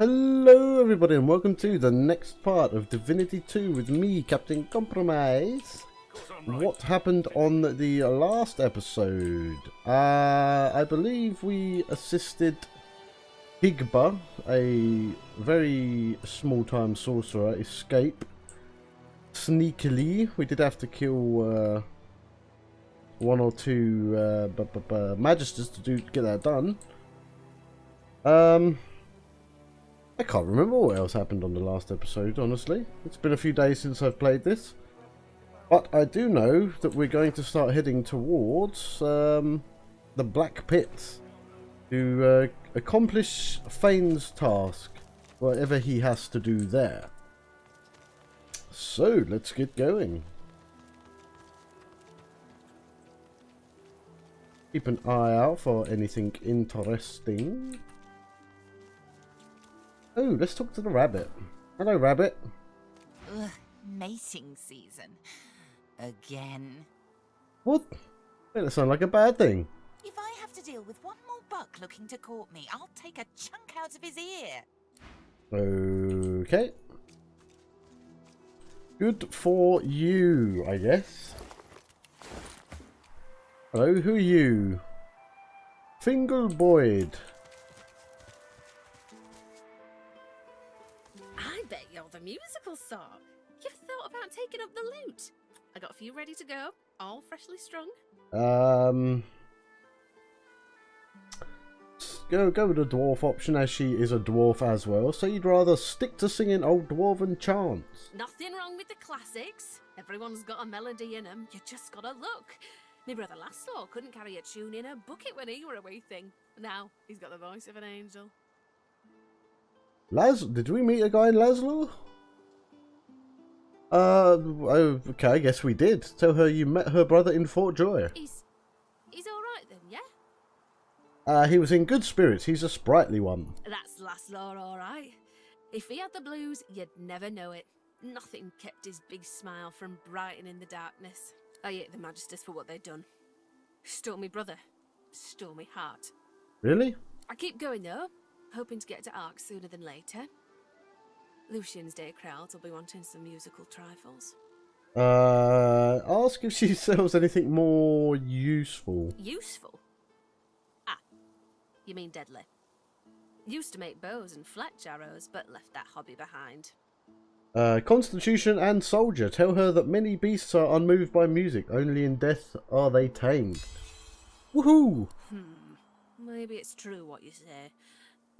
Hello everybody and welcome to the next part of Divinity 2 with me, Captain Compromise. What happened on the last episode? I believe we assisted Higba, a very small-time sorcerer, escape sneakily. We did have to kill one or two magisters to get that done. I can't remember what else happened on the last episode, honestly. It's been a few days since I've played this. But I do know that we're going to start heading towards the Black Pit to accomplish Fane's task, whatever he has to do there. So, let's get going. Keep an eye out for anything interesting. Oh, let's talk to the rabbit. Hello, rabbit. Ugh, mating season. Again. What? That sounds like a bad thing. If I have to deal with one more buck looking to court me, I'll take a chunk out of his ear. Okay. Good for you, I guess. Hello, who are you? Fingal Boyd. I bet you're the musical sort. You've thought about taking up the lute. I got a few ready to go, all freshly strung. Go with the dwarf option, as she is a dwarf as well. So you'd rather stick to singing old dwarven chants. Nothing wrong with the classics. Everyone's got a melody in them. You just gotta look. My brother Laszlo couldn't carry a tune in a bucket when he were a wee thing. Now he's got the voice of an angel. Did we meet a guy in Laszlo? Okay, I guess we did. Tell her you met her brother in Fort Joy. He's alright then, yeah? He was in good spirits. He's a sprightly one. That's Laszlo alright. If he had the blues, you'd never know it. Nothing kept his big smile from brightening the darkness. I hate the Magisters for what they'd done. Stole me brother. Stole me heart. Really? I keep going though, hoping to get to Ark sooner than later. Lucian's Day crowds will be wanting some musical trifles. Ask if she sells anything more useful. Useful? Ah, you mean deadly. Used to make bows and fletch arrows, but left that hobby behind. Constitution and soldier. Tell her that many beasts are unmoved by music. Only in death are they tamed. Woohoo! Maybe it's true what you say.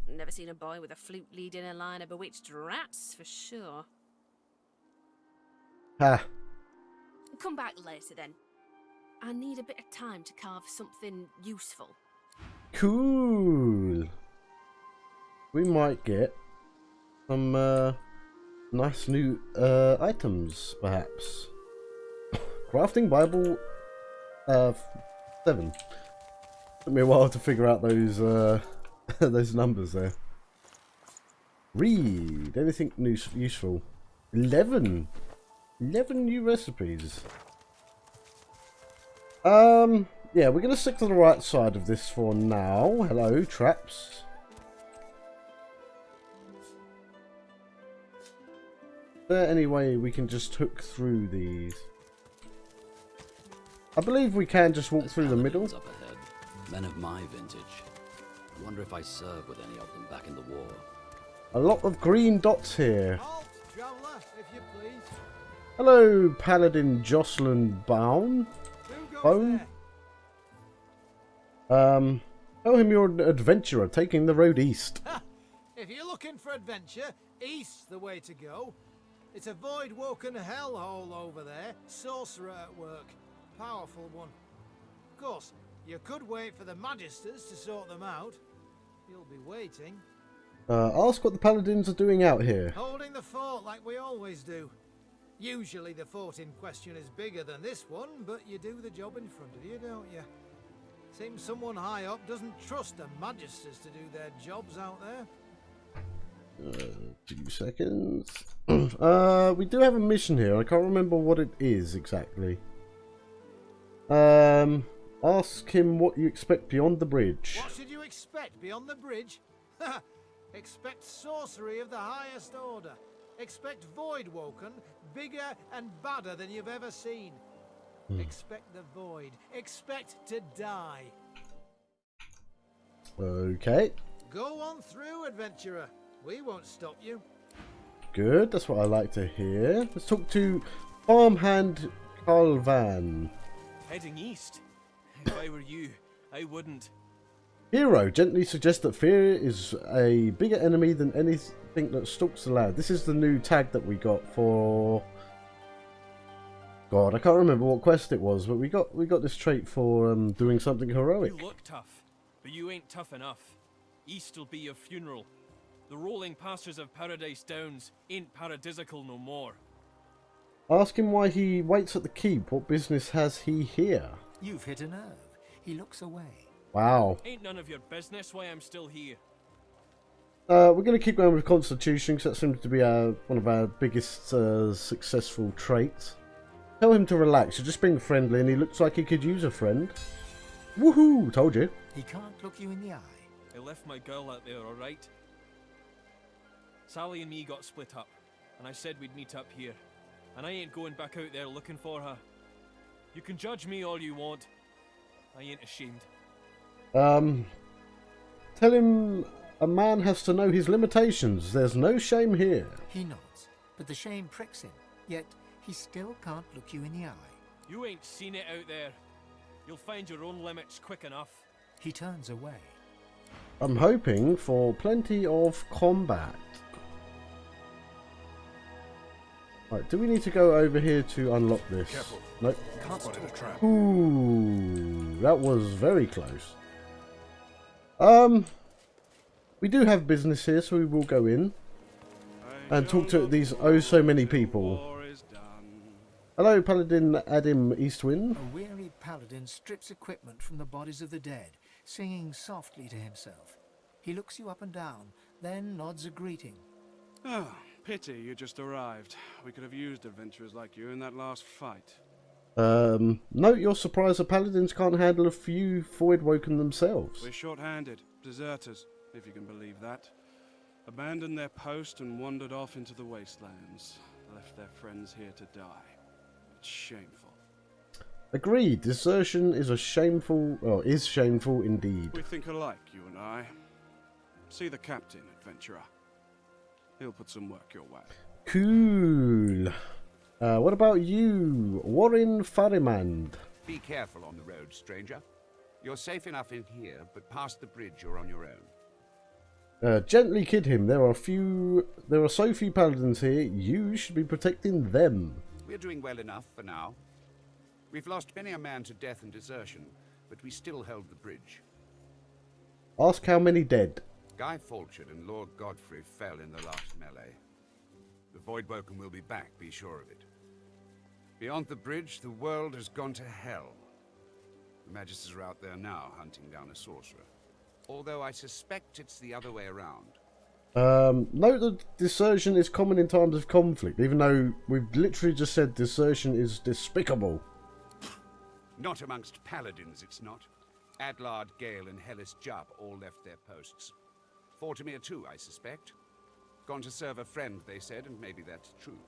Never seen a boy with a flute leading a line of bewitched rats, for sure. Ha! Come back later then. I need a bit of time to carve something useful. Cool! We might get some nice new items, perhaps. Crafting Bible 7. Took me a while to figure out those those numbers there. Read anything new useful. 11 new recipes. Yeah, we're gonna stick to the right side of this for now. Hello, traps. Is there any way we can just hook through these? I believe we can just walk through the middle. Up ahead. Men of my vintage. I wonder if I served with any of them back in the war. A lot of green dots here. Halt, traveller, if you please. Hello, Paladin Jocelyn Bone. Who goes Bone? Tell him you're an adventurer taking the road east. there? If you're looking for adventure, east's the way to go. It's a void-woken hellhole over there. Sorcerer at work. Powerful one. Of course, you could wait for the Magisters to sort them out. You'll be waiting. Ask what the Paladins are doing out here. Holding the fort like we always do. Usually the fort in question is bigger than this one, but you do the job in front of you, don't you? Seems someone high up doesn't trust the Magisters to do their jobs out there. 2 seconds. We do have a mission here. I can't remember what it is exactly. Ask him what you expect beyond the bridge. What should you expect beyond the bridge? Expect sorcery of the highest order. Expect Voidwoken, bigger and badder than you've ever seen. Expect the void. Expect to die. Okay. Go on through, adventurer. We won't stop you. Good, that's what I like to hear. Let's talk to farmhand Carl Van. Heading east. If I were you, I wouldn't. Hero gently suggests that fear is a bigger enemy than anything that stalks the land. This is the new tag that we got for... God, I can't remember what quest it was, but we got this trait for doing something heroic. You look tough, but you ain't tough enough. East'll be your funeral. The rolling pastures of Paradise Downs ain't paradisical no more. Ask him why he waits at the keep. What business has he here? You've hit a nerve. He looks away. Wow. Ain't none of your business why I'm still here. We're going to keep going with Constitution because that seems to be one of our biggest successful traits. Tell him to relax. You're just being friendly and he looks like he could use a friend. Woohoo! Told you. He can't look you in the eye. I left my girl out there, alright? Sally and me got split up, and I said we'd meet up here. And I ain't going back out there looking for her. You can judge me all you want. I ain't ashamed. Tell him a man has to know his limitations. There's no shame here. He nods, but the shame pricks him. Yet he still can't look you in the eye. You ain't seen it out there. You'll find your own limits quick enough. He turns away. I'm hoping for plenty of combat. Right, do we need to go over here to unlock this? Careful. Nope. Spotted a trap. Ooh, that was very close. We do have business here, so we will go in and talk to these oh so many people. Hello, Paladin Adim Eastwind. A weary paladin strips equipment from the bodies of the dead, singing softly to himself. He looks you up and down, then nods a greeting. Oh, pity you just arrived. We could have used adventurers like you in that last fight. Note your surprise the paladins can't handle a few Voidwoken themselves. We're short-handed, deserters, if you can believe that. Abandoned their post and wandered off into the wastelands. Left their friends here to die. It's shameful. Agreed, desertion is shameful indeed. We think alike, you and I. See the captain, adventurer. He'll put some work your way. Cool. What about you, Warren Farimand? Be careful on the road, stranger. You're safe enough in here, but past the bridge you're on your own. Gently kid him. There are so few paladins here. You should be protecting them. We're doing well enough for now. We've lost many a man to death and desertion, but we still held the bridge. Ask how many dead. Guy Falchard and Lord Godfrey fell in the last melee. The Voidwoken will be back, be sure of it. Beyond the bridge, the world has gone to hell. The Magisters are out there now, hunting down a sorcerer. Although I suspect it's the other way around. Note that desertion is common in times of conflict, even though we've literally just said desertion is despicable. Not amongst paladins, it's not. Adlard, Gale, and Hellis Jubb all left their posts. Fortimere too, I suspect. Gone to serve a friend, they said, and maybe that's true.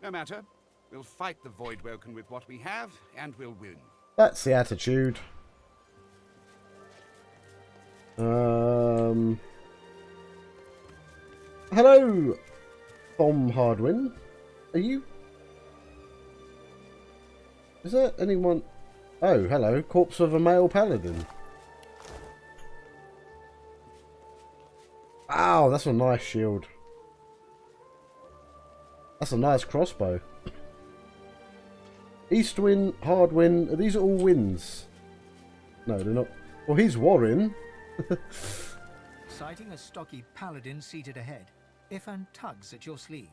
No matter. We'll fight the Voidwoken with what we have, and we'll win. That's the attitude. Hello, Tom Hardwin. Are you... Is there anyone... Oh, hello. Corpse of a male paladin. Wow, that's a nice shield. That's a nice crossbow. Eastwind, Hardwin, these are all wins. No, they're not. Well, he's Warren. Sighting a stocky paladin seated ahead, Ifan tugs at your sleeve.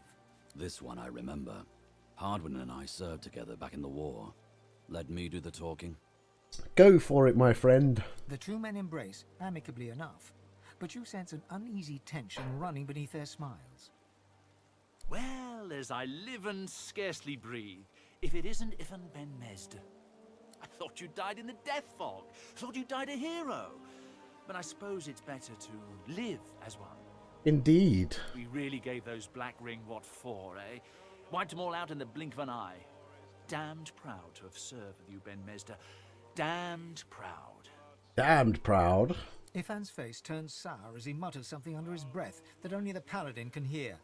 This one I remember. Hardwin and I served together back in the war. Let me do the talking. Go for it, my friend. The two men embrace, amicably enough, but you sense an uneasy tension running beneath their smiles. Well, as I live and scarcely breathe, if it isn't Ifan Ben Mesd. I thought you died in the death fog. Thought you died a hero. But I suppose it's better to live as one Indeed. We really gave those Black Ring what for, eh? Wiped them all out in the blink of an eye. Damned proud to have served with you, Ben Mesder. Damned proud. Damned proud. Ifan's face turns sour as he mutters something under his breath that only the paladin can hear.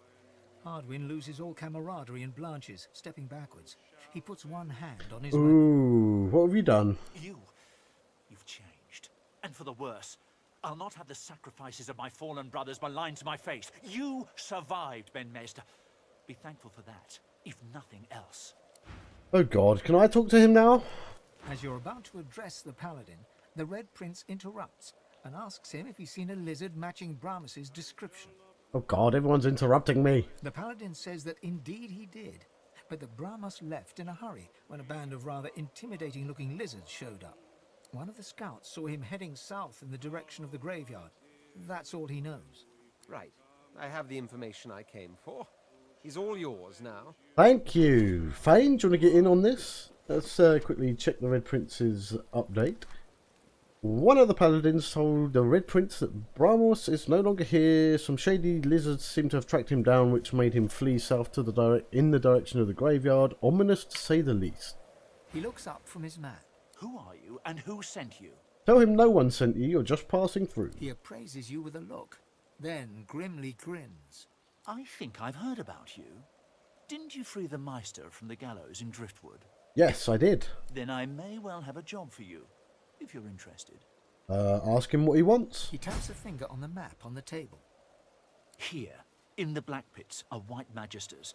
Hardwin loses all camaraderie and blanches, stepping backwards. He puts one hand on his weapon. Ooh, what have you done? You've changed. And for the worse. I'll not have the sacrifices of my fallen brothers maligned to my face. You survived, Ben Mesder. Be thankful for that, if nothing else. Oh God, can I talk to him now? As you're about to address the paladin, the Red Prince interrupts and asks him if he's seen a lizard matching Bramus's description. Oh God, everyone's interrupting me. The paladin says that indeed he did, but that Bramus left in a hurry when a band of rather intimidating-looking lizards showed up. One of the scouts saw him heading south in the direction of the graveyard. That's all he knows. Right. I have the information I came for. He's all yours now. Thank you. Fane, do you want to get in on this? Let's quickly check the Red Prince's update. One of the paladins told the Red Prince that Bramus is no longer here. Some shady lizards seem to have tracked him down, which made him flee south to in the direction of the graveyard. Ominous to say the least. He looks up from his map. Who are you, and who sent you? Tell him no one sent you, you're just passing through. He appraises you with a look, then grimly grins. I think I've heard about you. Didn't you free the Meister from the gallows in Driftwood? Yes, I did. Then I may well have a job for you, if you're interested. Ask him what he wants. He taps a finger on the map on the table. Here, in the Black Pits, are White Magisters.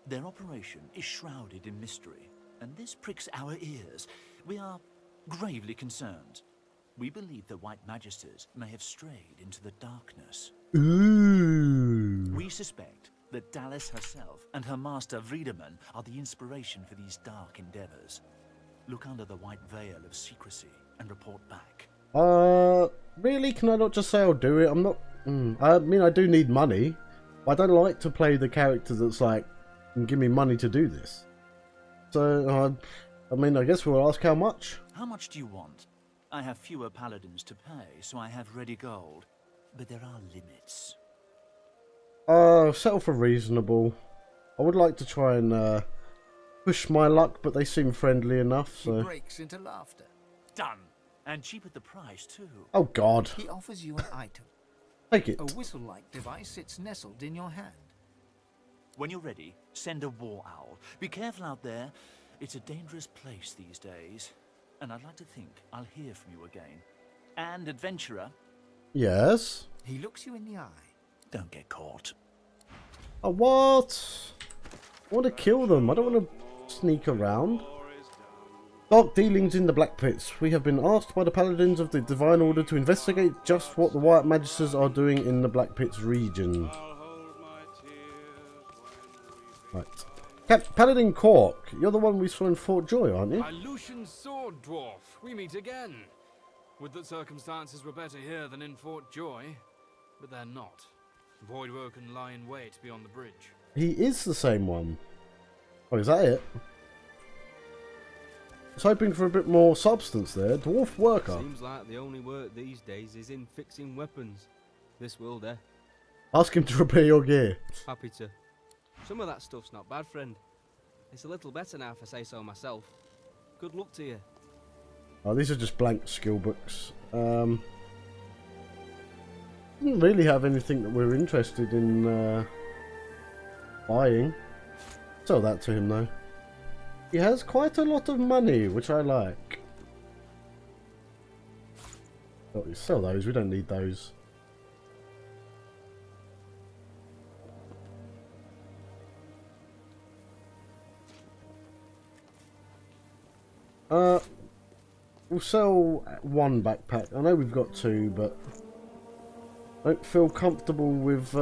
Their operation is shrouded in mystery, and this pricks our ears. We are gravely concerned. We believe the White Magisters may have strayed into the darkness. Ooh. We suspect that Dallas herself and her master Vriedemann are the inspiration for these dark endeavors. Look under the white veil of secrecy and report back. Really? Can I not just say I'll do it? I'm not... I mean, I do need money. I don't like to play the character that's like, give me money to do this. So, I mean, I guess we'll ask how much. How much do you want? I have fewer paladins to pay, so I have ready gold. But there are limits. Settle for reasonable. I would like to try and push my luck, but they seem friendly enough, so... He breaks into laughter. Done! And cheap at the price, too. Oh, God. He offers you an item. Take it. A whistle-like device sits nestled in your hand. When you're ready, send a war owl. Be careful out there. It's a dangerous place these days. And I'd like to think I'll hear from you again. And, adventurer... Yes? He looks you in the eye. Don't get caught. Oh, what? I want to kill them. I don't want to sneak around. Dark dealings in the Black Pits. We have been asked by the Paladins of the Divine Order to investigate just what the White Magisters are doing in the Black Pits region. Right. Paladin Cork, you're the one we saw in Fort Joy, aren't you? A Lucian sword dwarf. We meet again. Would that circumstances were better here than in Fort Joy, but they're not. Voidwoken lie in wait beyond the bridge. He is the same one. Oh, is that it? I was hoping for a bit more substance there. Dwarf worker. Seems like the only work these days is in fixing weapons. This will do. Ask him to repair your gear. Happy to. Some of that stuff's not bad, friend. It's a little better now if I say so myself. Good luck to you. Oh, these are just blank skill books. Didn't really have anything that we're interested in buying. Sell that to him though. He has quite a lot of money, which I like. Oh, sell those, we don't need those. We'll sell one backpack. I know we've got two, but I don't feel comfortable with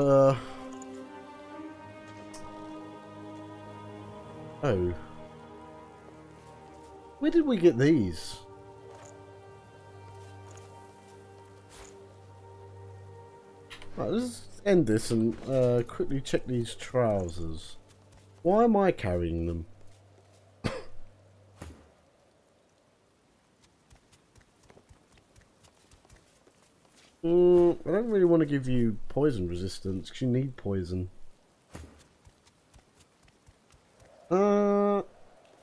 Oh. Where did we get these? Right, let's end this and quickly check these trousers. Why am I carrying them? I don't really want to give you poison resistance because you need poison.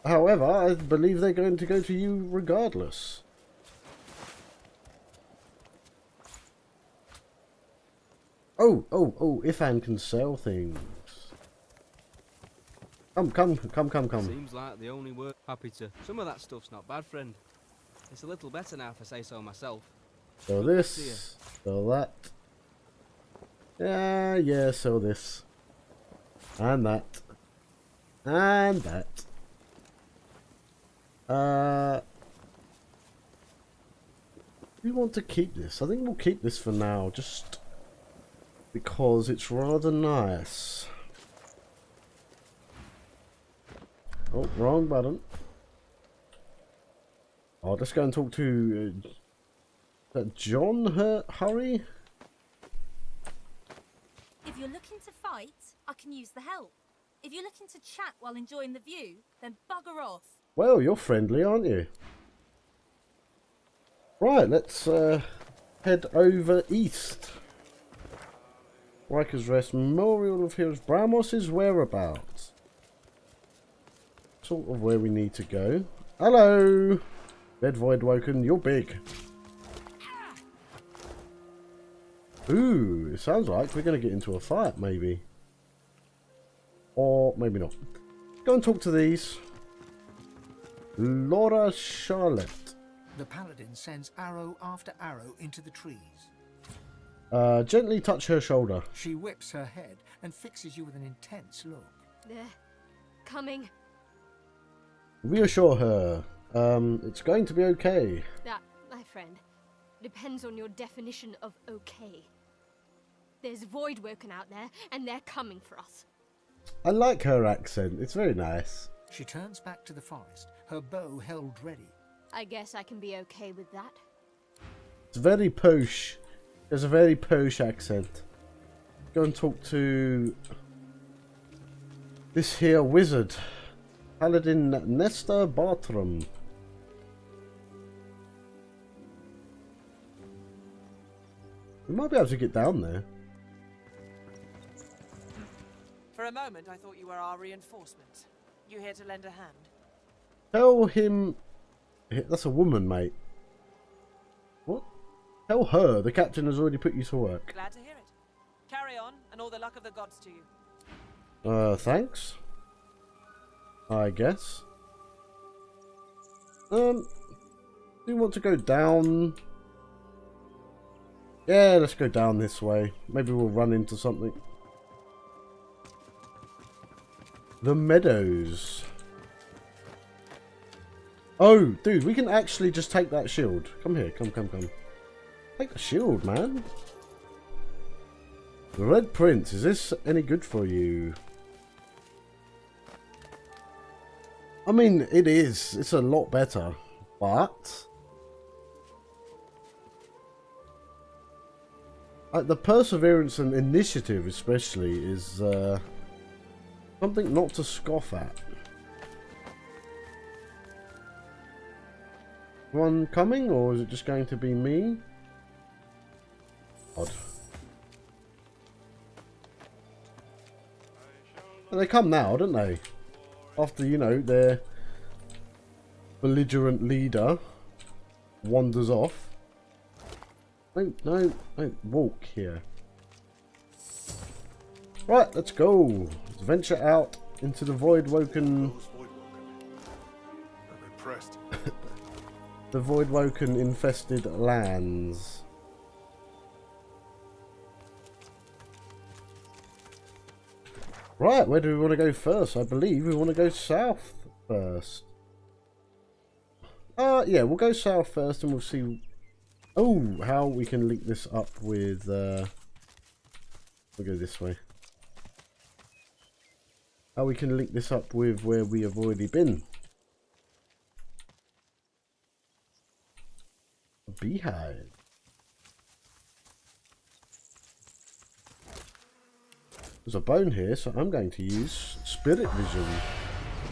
However, I believe they're going to go to you regardless. Oh, Ifan can sell things. Come. Seems like the only word. Happy to. Some of that stuff's not bad, friend. It's a little better now if I say so myself. Sell this, sell that. Yeah, sell this. And that. And that. We want to keep this. I think we'll keep this for now, just because it's rather nice. Oh, wrong button. Oh, let's go and talk to John Hurry. If you're looking to fight, I can use the help. If you're looking to chat while enjoying the view, then bugger off. Well, you're friendly, aren't you? Right, let's head over east. Ryker's Rest, Memorial of Heroes, Bramos' whereabouts. Sort of where we need to go. Hello! Dead Void Woken, you're big. Ooh, it sounds like we're going to get into a fight, maybe. Or maybe not. Go and talk to these. Laura Charlotte. The paladin sends arrow after arrow into the trees. Gently touch her shoulder. She whips her head and fixes you with an intense look. They're coming. Reassure her. It's going to be okay. That, my friend, depends on your definition of okay. There's Voidwoken out there, and they're coming for us. I like her accent. It's very nice. She turns back to the forest, her bow held ready. I guess I can be okay with that. It's very posh. There's a very posh accent. Go and talk to this here wizard. Paladin Nesta Bartram. We might be able to get down there. For a moment, I thought you were our reinforcement. You here to lend a hand? Tell him... That's a woman, mate. What? Tell her the captain has already put you to work. Glad to hear it. Carry on, and all the luck of the gods to you. Thanks. I guess. Do you want to go down? Yeah, let's go down this way. Maybe we'll run into something. The meadows. Oh, dude, we can actually just take that shield. Come here, come. Take the shield, man. The Red Prince, is this any good for you? I mean, it is. It's a lot better. But... the perseverance and initiative especially is something not to scoff at. One coming, or is it just going to be me? Odd. Well, they come now, don't they? After, you know, their belligerent leader wanders off. No, walk here. Right, let's go. Let's venture out into the Voidwoken. I'm impressed. The Voidwoken infested lands. Right, where do we want to go first? I believe we want to go south first. Yeah, we'll go south first and we'll see how we can link this up with we'll go this way. How we can link this up with where we have already been. A beehive. There's a bone here, so I'm going to use Spirit Vision.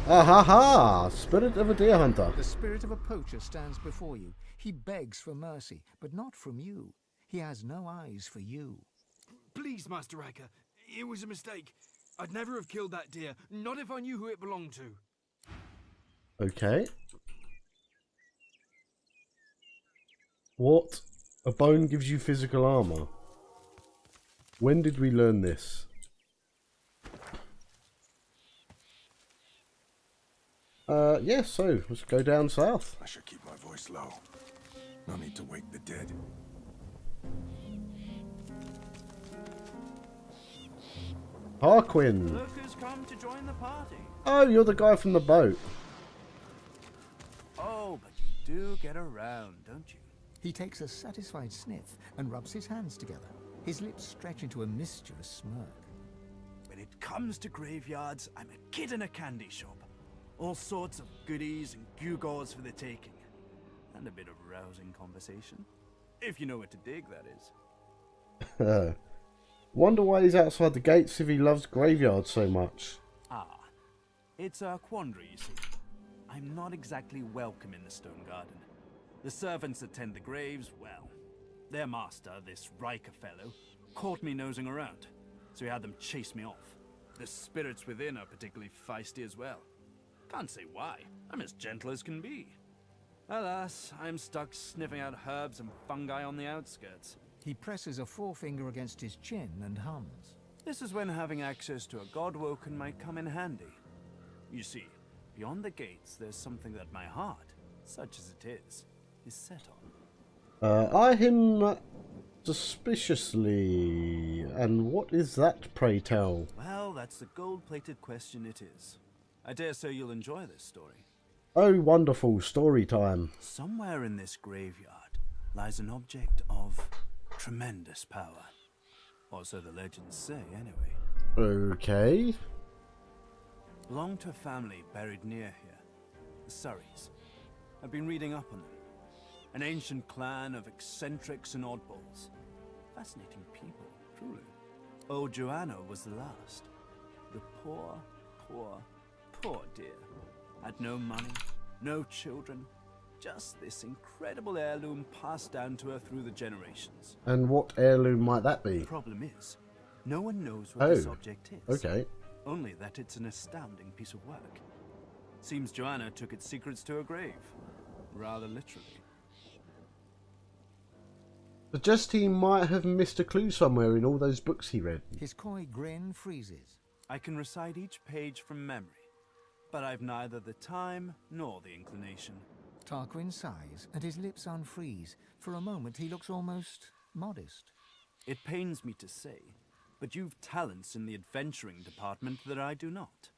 Ah ha ha! Spirit of a deer hunter. The spirit of a poacher stands before you. He begs for mercy, but not from you. He has no eyes for you. Please, Master Ryker, it was a mistake. I'd never have killed that deer, not if I knew who it belonged to. Okay. What? A bone gives you physical armor. When did we learn this? Yeah, so let's go down south. I should keep my voice low. No need to wake the dead. Harquin. Look who's come to join the party. Oh, you're the guy from the boat. Oh, but you do get around, don't you? He takes a satisfied sniff and rubs his hands together. His lips stretch into a mischievous smirk. When it comes to graveyards, I'm a kid in a candy shop. All sorts of goodies and gewgaws for the taking. And a bit of rousing conversation. If you know what to dig, that is. Wonder why he's outside the gates if he loves graveyards so much. Ah, it's a quandary, you see. I'm not exactly welcome in the Stonegarden. The servants that tend the graves, well, their master, this Ryker fellow, caught me nosing around, so he had them chase me off. The spirits within are particularly feisty as well. Can't say why. I'm as gentle as can be. Alas, I'm stuck sniffing out herbs and fungi on the outskirts. He presses a forefinger against his chin and hums. This is when having access to a godwoken might come in handy. You see, beyond the gates, there's something that my heart, such as it is set on. Eye him suspiciously. And what is that, pray tell? Well, that's the gold-plated question it is. I dare say you'll enjoy this story. Oh, wonderful story time. Somewhere in this graveyard lies an object of tremendous power. Or so the legends say, anyway. Okay. Belonged to a family buried near here. The Surreys. I've been reading up on them. An ancient clan of eccentrics and oddballs. Fascinating people, truly. Old Joanna was the last. The poor dear. Had no money, no children. Just this incredible heirloom passed down to her through the generations. And what heirloom might that be? The problem is, no one knows what this object is. Okay. Only that it's an astounding piece of work. Seems Joanna took its secrets to her grave. Rather literally. Suggest he might have missed a clue somewhere in all those books he read. His coy grin freezes. I can recite each page from memory, but I've neither the time nor the inclination. Tarquin sighs, and his lips unfreeze. For a moment, he looks almost modest. It pains me to say, but you've talents in the adventuring department that I do not.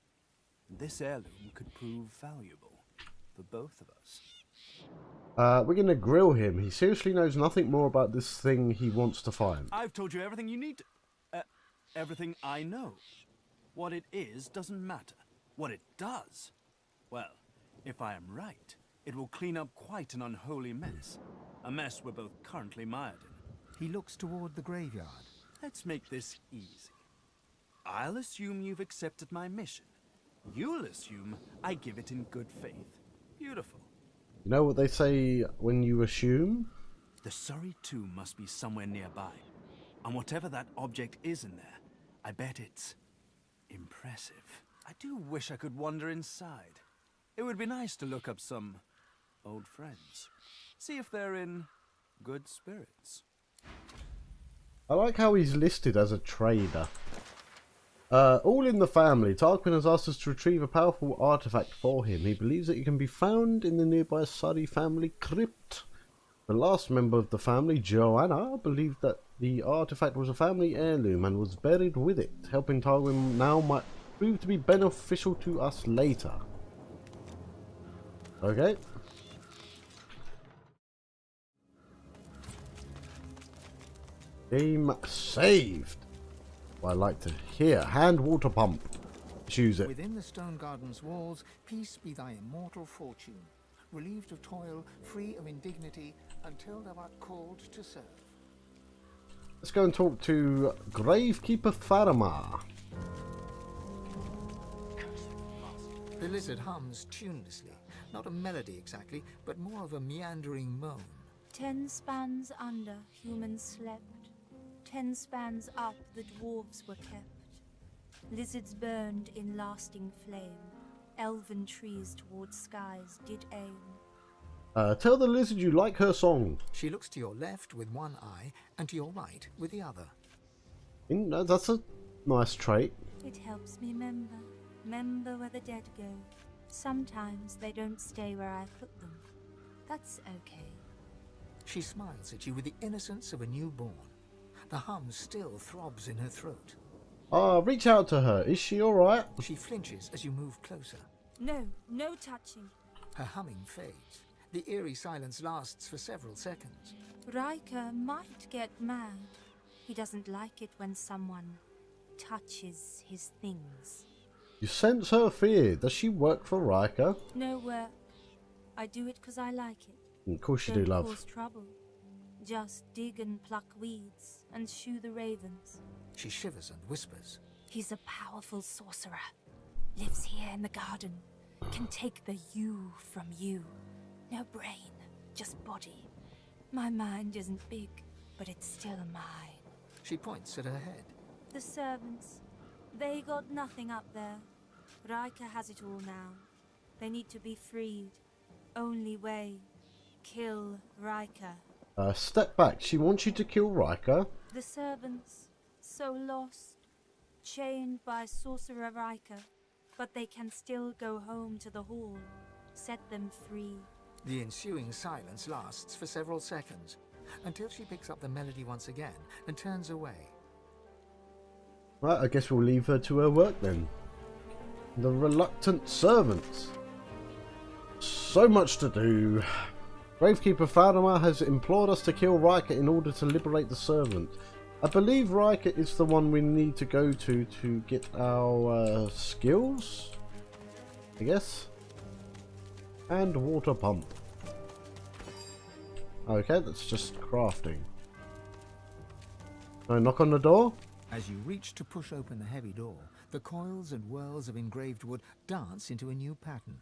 This heirloom could prove valuable for both of us. We're going to grill him. He seriously knows nothing more about this thing he wants to find. I've told you everything you need to... everything I know. What it is doesn't matter. What it does... well, if I am right, it will clean up quite an unholy mess. A mess we're both currently mired in. He looks toward the graveyard. Let's make this easy. I'll assume you've accepted my mission. You'll assume I give it in good faith. Beautiful. You know what they say when you assume? The Surrey tomb must be somewhere nearby. And whatever that object is in there, I bet it's impressive. I do wish I could wander inside. It would be nice to look up some old friends. See if they're in good spirits. I like how he's listed as a trader. All in the family. Tarquin has asked us to retrieve a powerful artifact for him. He believes that it can be found in the nearby Surrey family crypt. The last member of the family, Joanna, believed that the artifact was a family heirloom and was buried with it. Helping Tarquin now might prove to be beneficial to us later. Okay. Game saved. Well, I like to hear. Hand water pump. Choose it. Within the Stonegarden's walls, peace be thy immortal fortune. Relieved of toil, free of indignity, until thou art called to serve. Let's go and talk to Gravekeeper Faramar. The lizard hums tunelessly. Not a melody exactly, but more of a meandering moan. 10 spans under, humans slept. 10 spans up, the dwarves were kept. Lizards burned in lasting flame. Elven trees towards skies did aim. Tell the lizard you like her song. She looks to your left with one eye and to your right with the other. That's a nice trait. It helps me remember where the dead go. Sometimes they don't stay where I put them. That's okay. She smiles at you with the innocence of a newborn. The hum still throbs in her throat. Reach out to her. Is she alright? She flinches as you move closer. No touching. Her humming fades. The eerie silence lasts for several seconds. Ryker might get mad. He doesn't like it when someone touches his things. You sense her fear. Does she work for Ryker? No work. I do it 'cause I like it. Of course you Don't do, love. cause trouble. Just dig and pluck weeds and shoo the ravens. She shivers and whispers. He's a powerful sorcerer. Lives here in the garden. Can take the you from you. No brain, just body. My mind isn't big, but it's still mine. She points at her head. The servants, they got nothing up there. Ryker has it all now. They need to be freed. Only way, kill Ryker. Step back. She wants you to kill Ryker. The servants, so lost, chained by Sorcerer Ryker, but they can still go home to the hall. Set them free. The ensuing silence lasts for several seconds, until she picks up the melody once again and turns away. Right, I guess we'll leave her to her work then. The reluctant servants. So much to do. Gravekeeper Fatima has implored us to kill Ryker in order to liberate the servant. I believe Ryker is the one we need to go to get our skills, I guess. And water pump. Okay, that's just crafting. Can I knock on the door? As you reach to push open the heavy door, the coils and whirls of engraved wood dance into a new pattern.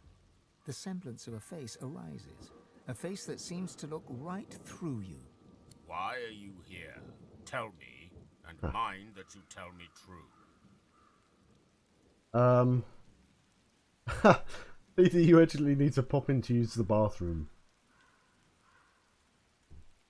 The semblance of a face arises, a face that seems to look right through you. Why are you here? Tell me, and mind that you tell me true. Either you actually need to pop in to use the bathroom.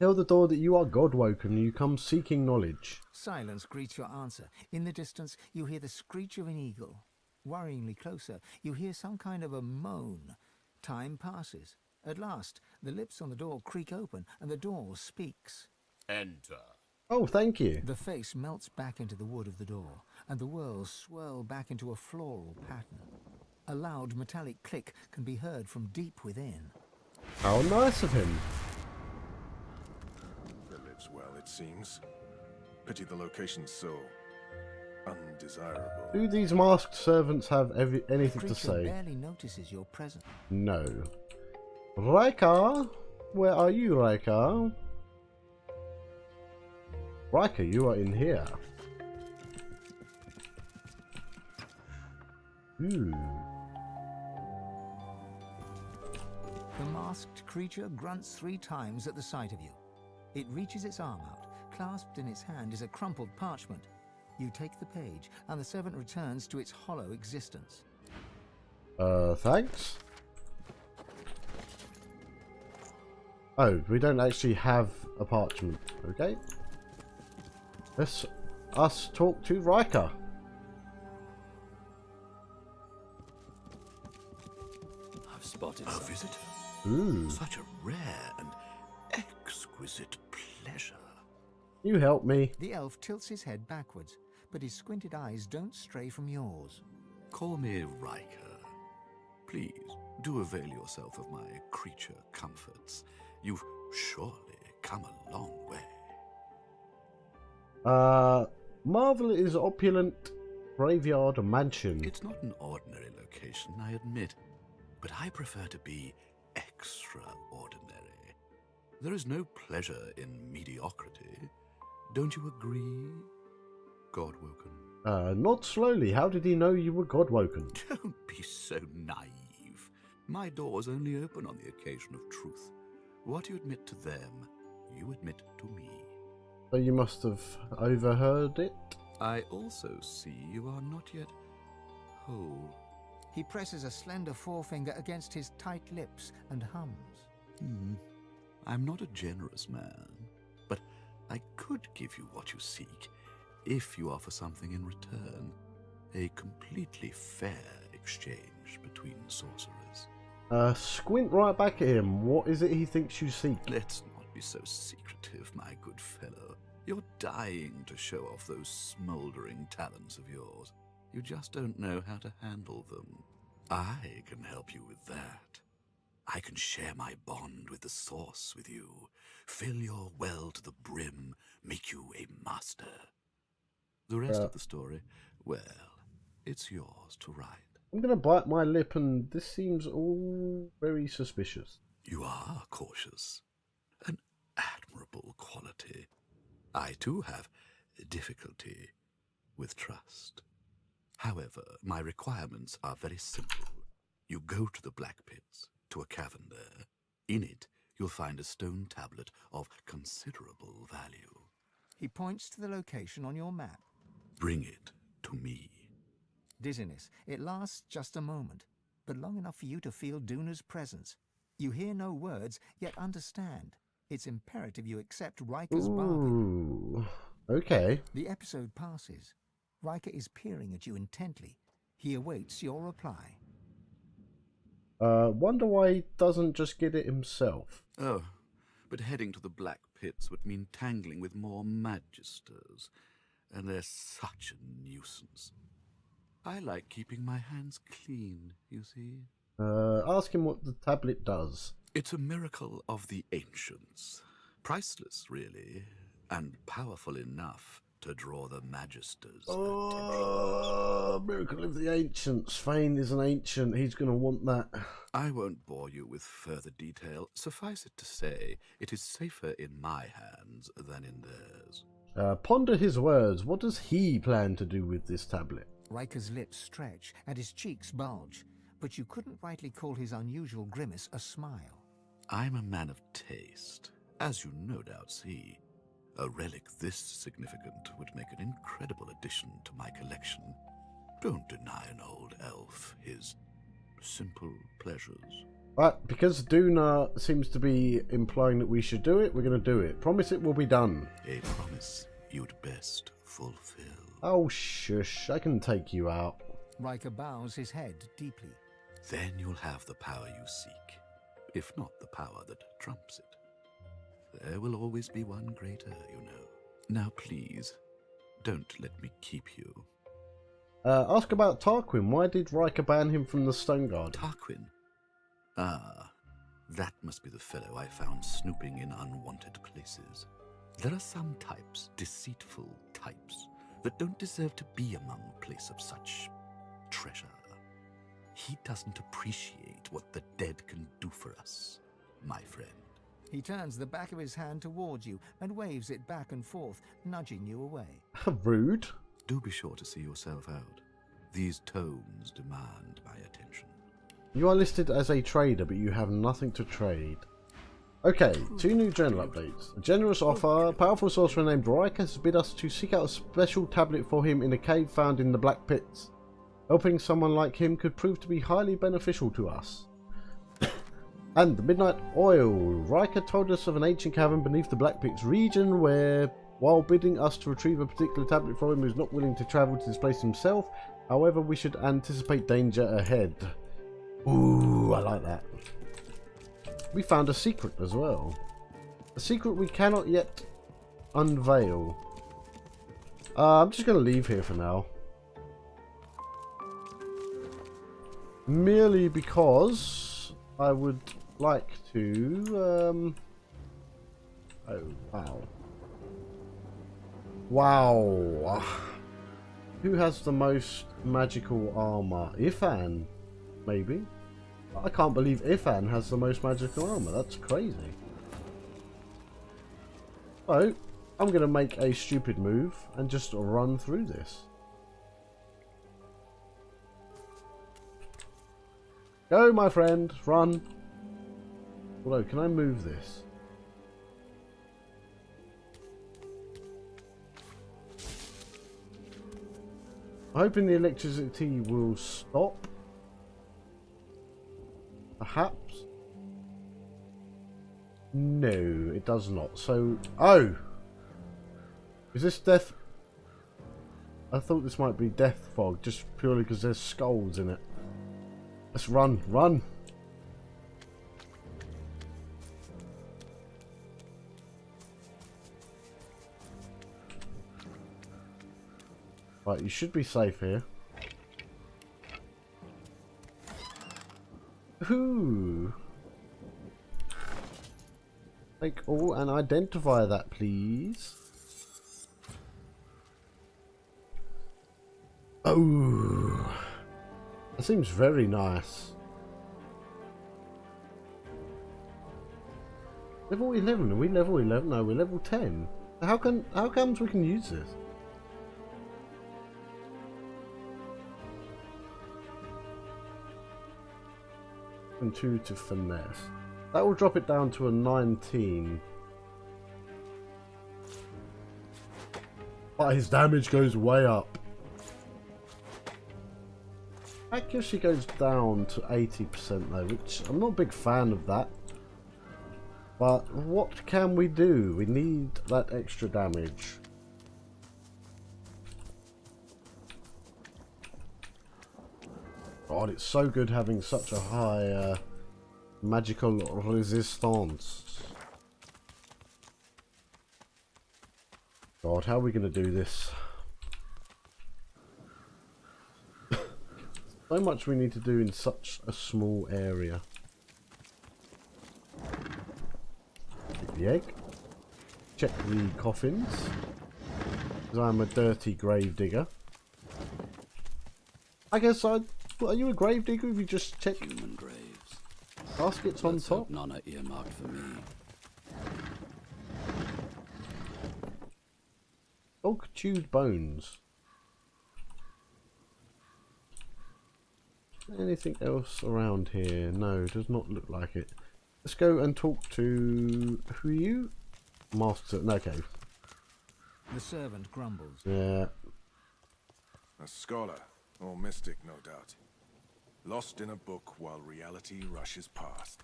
Tell the door that you are God-woken and you come seeking knowledge. Silence greets your answer. In the distance, you hear the screech of an eagle. Worryingly closer, you hear some kind of a moan. Time passes. At last, the lips on the door creak open and the door speaks. Enter. Oh, thank you. The face melts back into the wood of the door, and the whirls swirl back into a floral pattern. A loud metallic click can be heard from deep within. How nice of him. Lives well, it seems. Pity the location's so undesirable. Do these masked servants have anything to say? Barely notices your presence. No. Ryker? Where are you, Ryker? Ryker, you are in here. Ooh. The masked creature grunts 3 times at the sight of you. It reaches its arm out. Clasped in its hand is a crumpled parchment. You take the page, and the servant returns to its hollow existence. Thanks? Oh, we don't actually have a parchment. Okay. Let's us talk to Ryker. I've spotted a visitor. Ooh. Such a rare and exquisite pleasure. You help me. The elf tilts his head backwards, but his squinted eyes don't stray from yours. Call me Ryker. Please, do avail yourself of my creature comforts. You've surely come a long way. Marvel is opulent graveyard mansion. It's not an ordinary location, I admit, but I prefer to be extraordinary. There is no pleasure in mediocrity. Don't you agree, God-woken? Not slowly. How did he know you were God-woken? Don't be so naive. My doors only open on the occasion of truth. What you admit to them, you admit to me. So you must have overheard it? I also see you are not yet whole. He presses a slender forefinger against his tight lips and hums. I'm not a generous man, but I could give you what you seek if you offer something in return. A completely fair exchange between sorcerers. Squint right back at him. What is it he thinks you seek? Let's not be so secretive, my good fellow. You're dying to show off those smouldering talents of yours. You just don't know how to handle them. I can help you with that. I can share my bond with the source with you, fill your well to the brim, make you a master. The rest of the story, well, it's yours to write. I'm going to bite my lip, and this seems all very suspicious. You are cautious. An admirable quality. I too have difficulty with trust. However, my requirements are very simple. You go to the Black Pits, to a cavern there. In it, you'll find a stone tablet of considerable value. He points to the location on your map. Bring it to me. Dizziness. It lasts just a moment, but long enough for you to feel Duna's presence. You hear no words, yet understand. It's imperative you accept Ryker's bargain. Okay. The episode passes. Ryker is peering at you intently. He awaits your reply. Wonder why he doesn't just get it himself. Oh, but heading to the Black Pits would mean tangling with more magisters, and they're such a nuisance. I like keeping my hands clean, you see. Ask him what the tablet does. It's a miracle of the ancients. Priceless, really, and powerful enough to draw the magisters' attention. Miracle of the ancients. Fane is an ancient. He's going to want that. I won't bore you with further detail. Suffice it to say, it is safer in my hands than in theirs. Ponder his words. What does he plan to do with this tablet? Ryker's lips stretch and his cheeks bulge, but you couldn't rightly call his unusual grimace a smile. I'm a man of taste, as you no doubt see. A relic this significant would make an incredible addition to my collection. Don't deny an old elf his simple pleasures. Right, because Duna seems to be implying that we should do it, we're going to do it. Promise it will be done. A promise you'd best fulfill. Oh, shush. I can take you out. Ryker bows his head deeply. Then you'll have the power you seek, if not the power that trumps it. There will always be one greater, you know. Now please, don't let me keep you. Ask about Tarquin. Why did Ryker ban him from the Stonegarden? Tarquin? Ah, that must be the fellow I found snooping in unwanted places. There are some types, deceitful types, that don't deserve to be among a place of such treasure. He doesn't appreciate what the dead can do for us, my friend. He turns the back of his hand towards you and waves it back and forth, nudging you away. Rude. Do be sure to see yourself out. These tomes demand my attention. You are listed as a trader, but you have nothing to trade. Okay, 2 new journal updates. A generous offer. A powerful sorcerer named Ryker has bid us to seek out a special tablet for him in a cave found in the Black Pits. Helping someone like him could prove to be highly beneficial to us. And the Midnight Oil. Ryker told us of an ancient cavern beneath the Black Pits region where, while bidding us to retrieve a particular tablet for him, he is not willing to travel to this place himself. However, we should anticipate danger ahead. Ooh, I like that. We found a secret as well. A secret we cannot yet unveil. I'm just going to leave here for now. Merely because I would like to... Oh, wow. Wow. Who has the most magical armor? Ifan, maybe? I can't believe Ifan has the most magical armor. That's crazy. So, I'm going to make a stupid move and just run through this. Go, my friend. Run. Although, can I move this? I'm hoping the electricity will stop. Perhaps? No, it does not. So, oh! Is this death? I thought this might be death fog, just purely because there's skulls in it. Let's run, run! Right, you should be safe here. Ooh. Take all and identify that, please. Oh, that seems very nice. Level 11. Are we level 11? No, we're level 10. How comes we can use this? Intuitive finesse. That will drop it down to a 19. But his damage goes way up. Accuracy goes down to 80% though, which I'm not a big fan of that. But what can we do? We need that extra damage. God, it's so good having such a high magical resistance. God, how are we going to do this? So much we need to do in such a small area. Take the egg. Check the coffins. Because I'm a dirty grave digger. I guess I'd... Are you a grave digger if you just check human graves? Baskets on top? None are earmarked for me. Dog chewed bones. Anything else around here? No, does not look like it. Let's go and talk to... Who are you? Master... No, okay. The servant grumbles. Yeah. A scholar, or mystic, no doubt. Lost in a book while reality rushes past.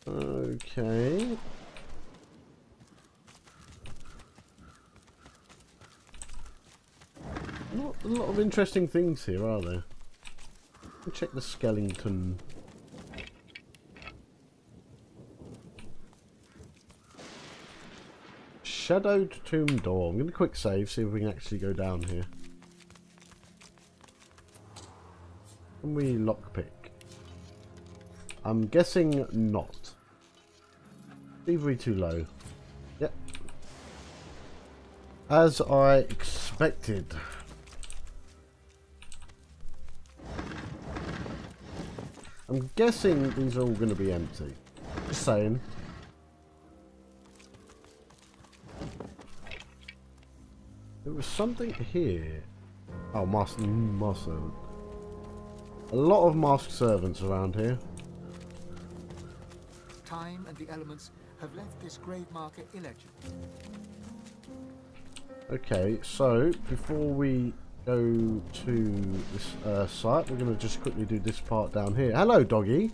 Okay. Not a lot of interesting things here, are there? We'll check the skeleton. Shadowed tomb door. I'm going to quick save, see if we can actually go down here. Can we lockpick? I'm guessing not. Thievery too low. Yep. As I expected. I'm guessing these are all going to be empty. Just saying. There was something here. Oh, master. A lot of masked servants around here. Time and the elements have left this grave marker illegible. Okay, so before we go to this site, we're going to just quickly do this part down here. Hello, doggy.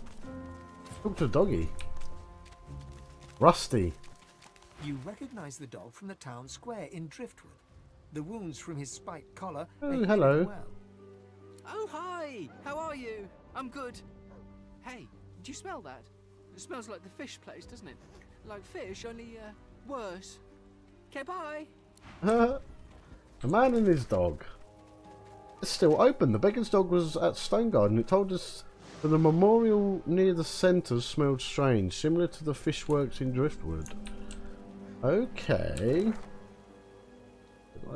Talk to doggy. Rusty. You recognize the dog from the town square in Driftwood. The wounds from his spiked collar. Oh, hello. Well. Oh, hi! How are you? I'm good. Hey, do you smell that? It smells like the fish place, doesn't it? Like fish, only, worse. Okay, bye! A man and his dog. It's still open. The beggar's dog was at Stonegarden. It told us that the memorial near the centre smelled strange, similar to the fish works in Driftwood. Okay.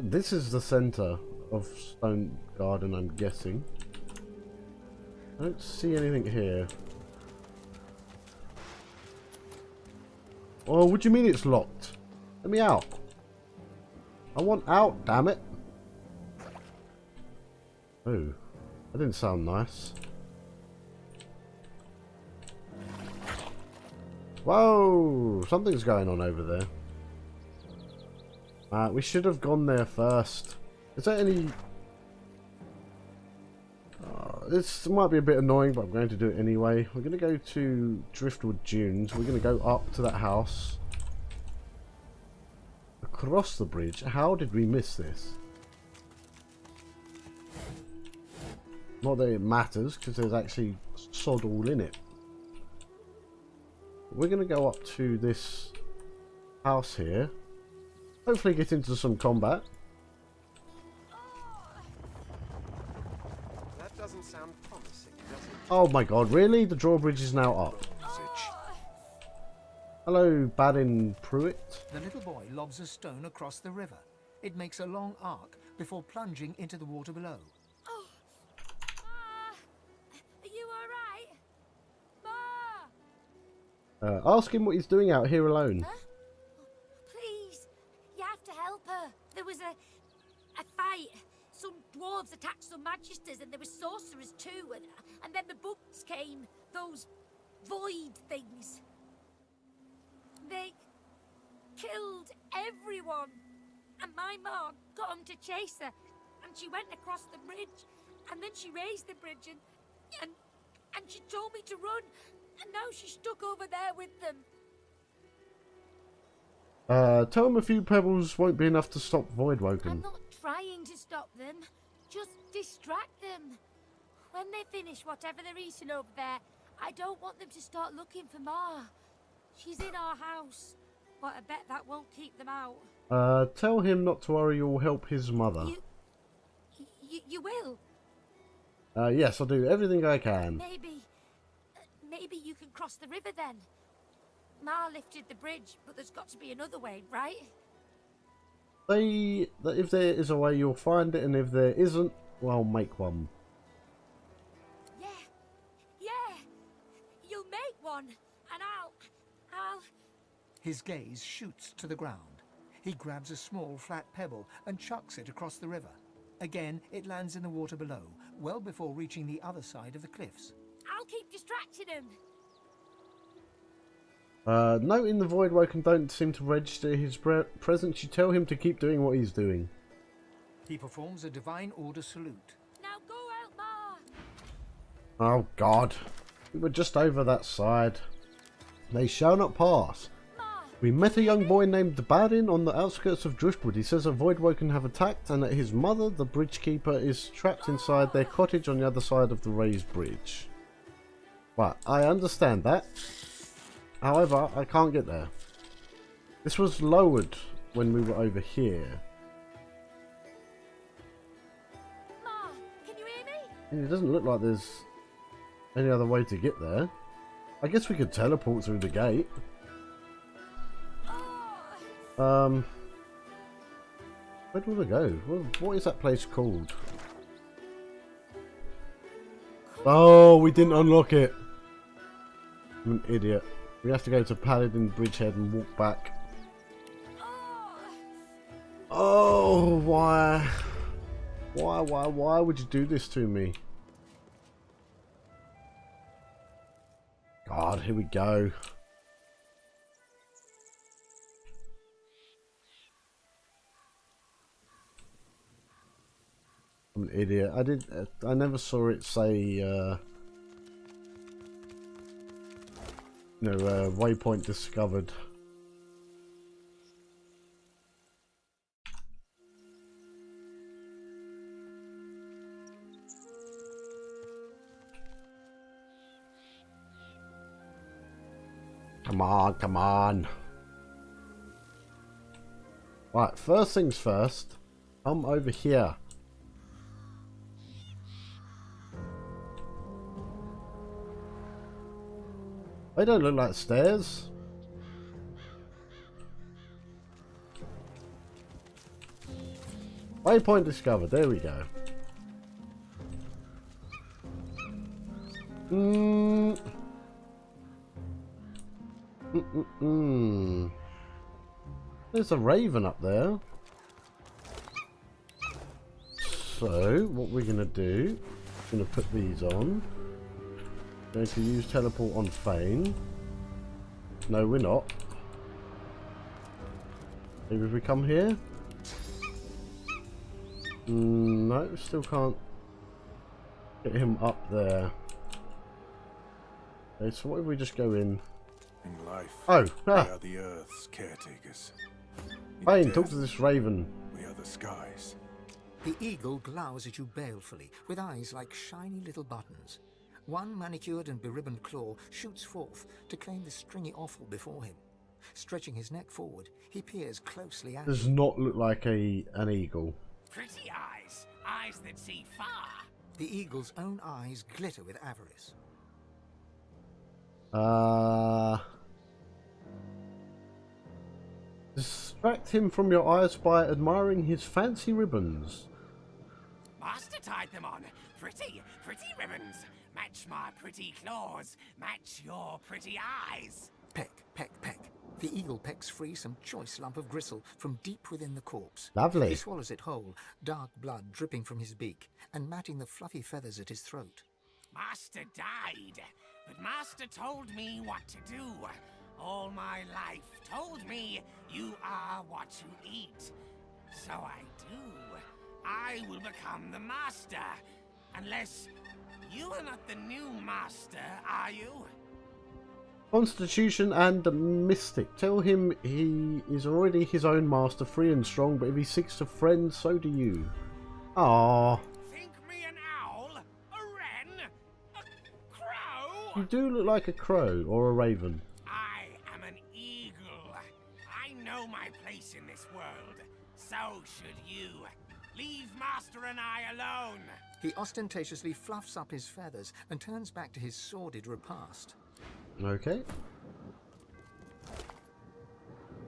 This is the centre of Stonegarden, I'm guessing. I don't see anything here. Oh, what do you mean it's locked? Let me out. I want out, damn it. Oh, that didn't sound nice. Whoa! Something's going on over there. We should have gone there first. Is there any... this might be a bit annoying, but I'm going to do it anyway. We're going to go to Driftwood Dunes. We're going to go up to that house. Across the bridge. How did we miss this? Not that it matters, because there's actually sod all in it. We're going to go up to this house here. Hopefully get into some combat. That doesn't sound promising, does it? Oh my god, really? The drawbridge is now up. Hello, Badin Pruitt. The little boy lobs a stone across the river. It makes a long arc before plunging into the water below. Are you alright? Ma! Ask him what he's doing out here alone. Huh? Please, you have to help her. There was a fight. Some dwarves attacked some magisters and there were sorcerers too. And then the bugs came. Those void things. They killed everyone. And my mom got them to chase her. And she went across the bridge. And then she raised the bridge and she told me to run. And now she's stuck over there with them. Tell him a few pebbles won't be enough to stop Voidwoken. I'm not trying to stop them. Just distract them. When they finish whatever they're eating over there, I don't want them to start looking for Ma. She's in our house. But I bet that won't keep them out. Tell him not to worry, you'll help his mother. You will? Yes, I'll do everything I can. Maybe you can cross the river then. Ma lifted the bridge, but there's got to be another way, right? Say that if there is a way, you'll find it, and if there isn't, well, make one. Yeah. You'll make one, and I'll... His gaze shoots to the ground. He grabs a small flat pebble and chucks it across the river. Again, it lands in the water below, well before reaching the other side of the cliffs. I'll keep distracting him. Noting the Voidwoken don't seem to register his presence, you tell him to keep doing what he's doing. He performs a divine order salute. Now go out, Ma! Oh god. We were just over that side. They shall not pass. We met a young boy named Badin on the outskirts of Driftwood. He says a Voidwoken have attacked and that his mother, the bridge keeper, is trapped inside their cottage on the other side of the raised bridge. Right, I understand that. However, I can't get there. This was lowered when we were over here. Ma, can you hear me? It doesn't look like there's any other way to get there. I guess we could teleport through the gate. Where do we go? What is that place called? Oh, we didn't unlock it. I'm an idiot. We have to go to Paladin Bridgehead and walk back. Oh, why? Why would you do this to me? God, here we go. I'm an idiot. I never saw it say, waypoint discovered. Come on. Right, first things first. Come over here. They don't look like stairs. Waypoint discovered. There we go. There's a raven up there. So, what we're going to do, we're going to put these on. Going to use teleport on Fane. No, we're not. Maybe if we come here? No, still can't get him up there. Okay, so what if we just go in? In life, oh, we are the Earth's caretakers. Fine, talk to this raven. We are the skies. The eagle glowers at you balefully, with eyes like shiny little buttons. One manicured and beribboned claw shoots forth to claim the stringy offal before him. Stretching his neck forward, he peers closely at Does you. not look like an eagle. Pretty eyes, eyes that see far. The eagle's own eyes glitter with avarice. Distract him from your eyes by admiring his fancy ribbons. Master tied them on. Pretty, pretty ribbons. Match my pretty claws. Match your pretty eyes. Peck, peck, peck. The eagle pecks free some choice lump of gristle from deep within the corpse. Lovely. He swallows it whole, dark blood dripping from his beak and matting the fluffy feathers at his throat. Master died, but Master told me what to do. All my life told me you are what you eat. So I do. I will become the Master. Unless you are not the new Master, are you? Constitution and Mystic. Tell him he is already his own master, free and strong, but if he seeks to friend, so do you. Aww. Think me an owl? A wren? A crow? You do look like a crow or a raven. I am an eagle. I know my place in this world. So should you. Leave Master and I alone. He ostentatiously fluffs up his feathers and turns back to his sordid repast. Okay.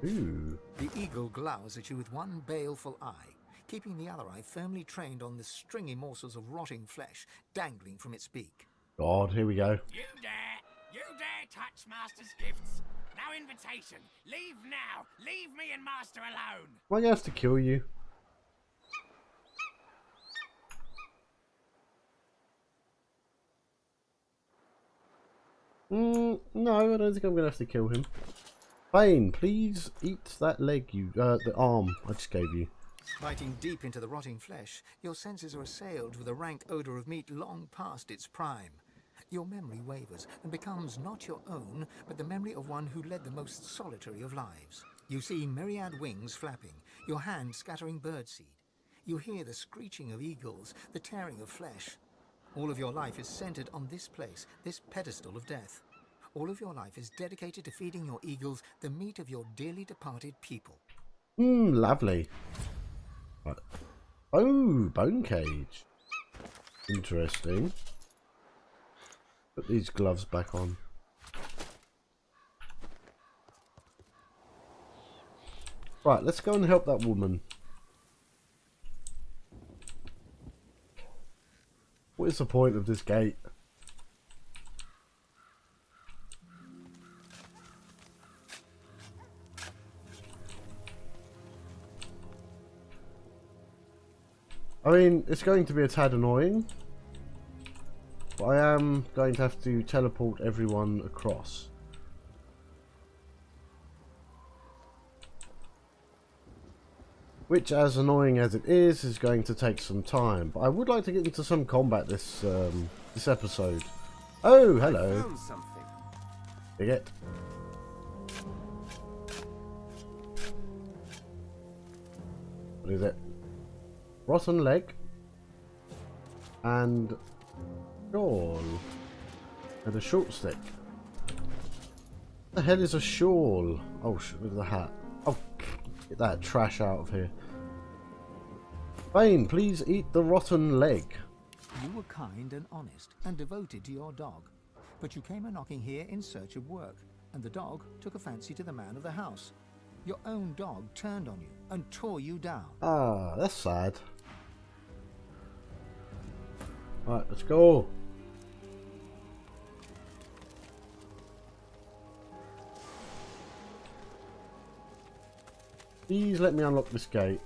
Ooh. The eagle glowers at you with one baleful eye, keeping the other eye firmly trained on the stringy morsels of rotting flesh dangling from its beak. God, here we go. You dare touch Master's gifts. No invitation. Leave now. Leave me and Master alone. Am I going to have to kill you? No, I don't think I'm going to have to kill him. Bane, please eat that leg the arm I just gave you. Biting deep into the rotting flesh, your senses are assailed with a rank odour of meat long past its prime. Your memory wavers and becomes not your own, but the memory of one who led the most solitary of lives. You see myriad wings flapping, your hand scattering birdseed. You hear the screeching of eagles, the tearing of flesh. All of your life is centered on this place, this pedestal of death. All of your life is dedicated to feeding your eagles the meat of your dearly departed people. Lovely. Right. Oh, bone cage. Interesting. Put these gloves back on. Right, let's go and help that woman. What is the point of this gate? I mean, it's going to be a tad annoying, but I am going to have to teleport everyone across. Which, as annoying as it is going to take some time. But I would like to get into some combat this this episode. Oh, hello. I found something. Dig it. What is it? Rotten leg. And shawl. And a short stick. What the hell is a shawl? Oh, with the hat. Oh, get that trash out of here. Bane, please eat the rotten leg. You were kind and honest and devoted to your dog, but you came a-knocking here in search of work, and the dog took a fancy to the man of the house. Your own dog turned on you and tore you down. Ah, that's sad. Right, let's go. Please let me unlock this gate.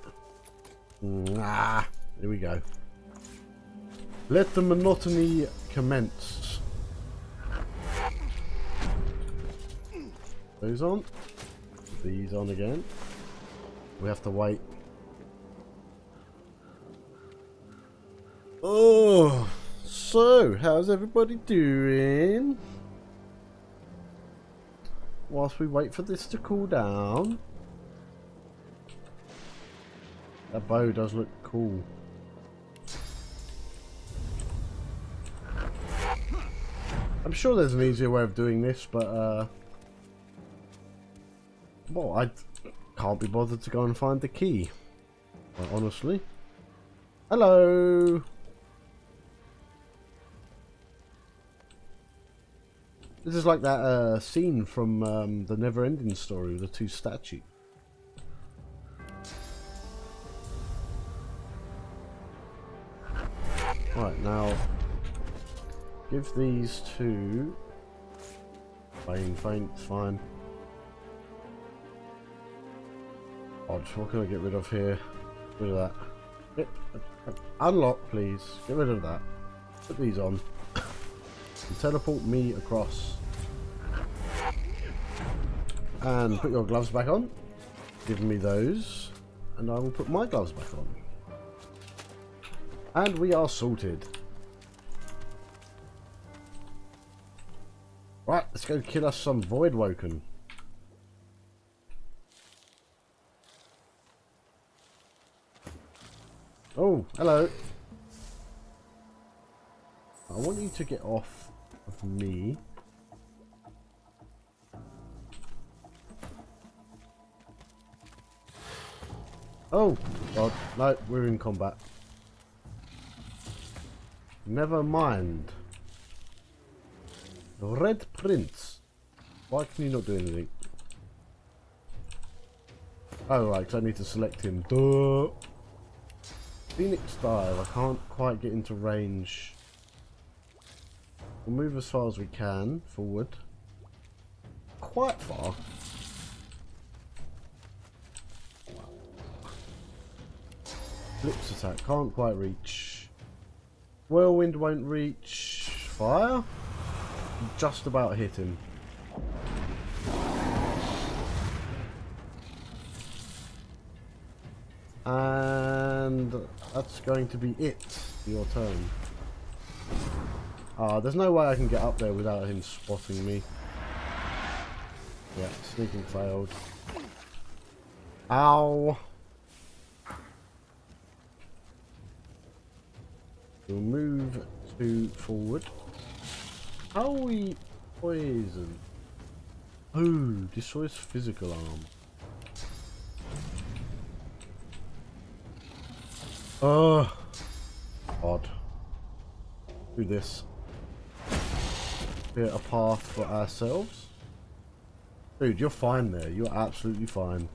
Ah, here we go. Let the monotony commence. those on. Put these on again. We have to wait. Oh, so how's everybody doing? Whilst we wait for this to cool down. That bow does look cool. I'm sure there's an easier way of doing this, but well, I can't be bothered to go and find the key, quite honestly. Hello. This is like that scene from the Never-Ending Story with the two statues. Right, now give these two. Faint, it's fine. Odd, what can I get rid of here? Get rid of that. Unlock, please. Get rid of that. Put these on. And teleport me across. And put your gloves back on. Give me those. And I will put my gloves back on. And we are sorted. Right, let's go kill us some Voidwoken. Oh, hello. I want you to get off of me. Oh, God. No, we're in combat. Never mind. Red Prince. Why can you not do anything? Oh, right, 'cause I need to select him. Duh. Phoenix Dive. I can't quite get into range. We'll move as far as we can forward. Quite far. Blitz attack. Can't quite reach. Whirlwind won't reach. Fire? Just about hit him. And that's going to be it for your turn. There's no way I can get up there without him spotting me. Yeah, sneaking failed. Ow! We'll move to forward. How are we poisoned? Oh, destroys physical arm. Oh, odd. Do this. Create a path for ourselves. Dude, you're fine there. You're absolutely fine.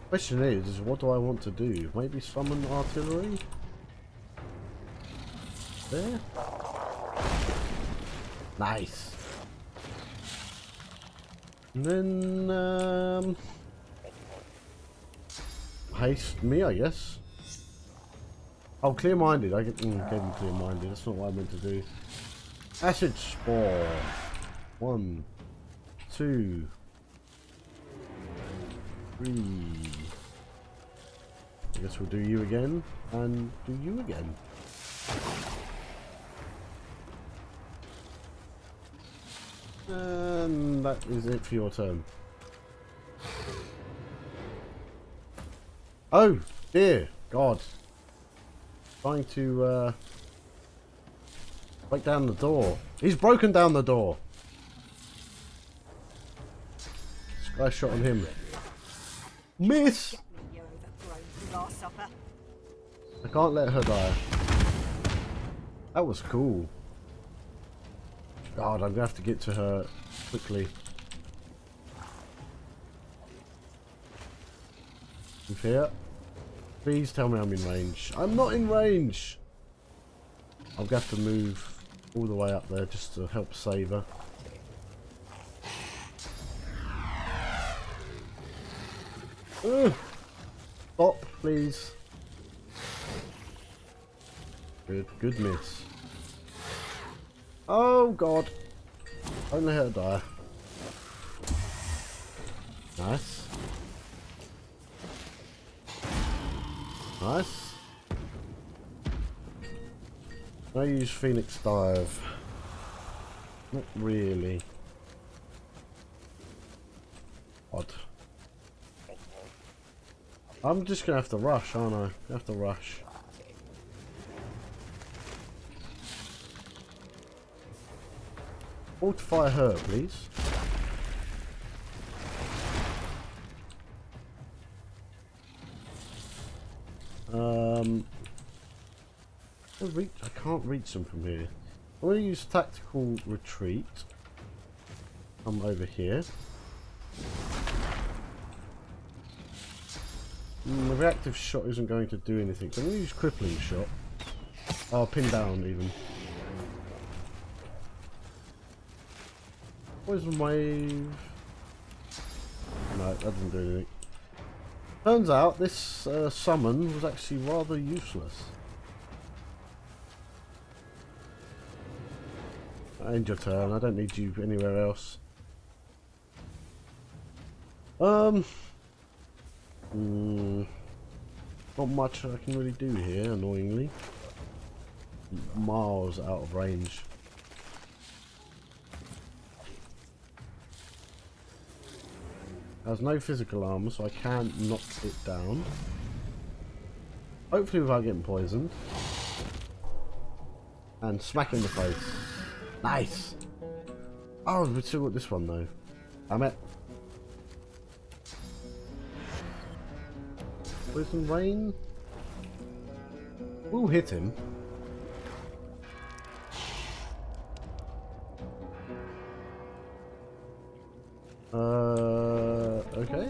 Question is what do I want to do? Maybe summon artillery? There? Nice. And then, haste me, I guess. Oh, clear-minded. I get gave him clear-minded. That's not what I meant to do. Acid Spore. 1, 2, 3. I guess we'll do you again, and do you again. And that is it for your turn. Oh, dear God. Trying to break down the door. He's broken down the door. This guy shot on him. Miss! I can't let her die. That was cool. God, I'm gonna have to get to her quickly. Move here. Please tell me I'm in range. I'm not in range! I'm gonna have to move all the way up there just to help save her. Ugh. Stop, please. Good miss. Oh God. Don't let her die. Nice. Nice. I use Phoenix Dive. Not really. Odd. I'm just gonna have to rush, aren't I? I have to rush. Fortify her, please. I can't reach them from here. I'm going to use tactical retreat. Come over here. The reactive shot isn't going to do anything, so I'm going to use crippling shot. Oh, pin down even. Poison wave. No, that doesn't do anything. Turns out this summon was actually rather useless. End your turn. I don't need you anywhere else. Not much I can really do here, annoyingly. Miles out of range. Has no physical armor, so I can't knock it down. Hopefully without getting poisoned. And smack in the face. Nice! Oh, we still got this one though. Damn it. Poison rain? We'll hit him. Okay.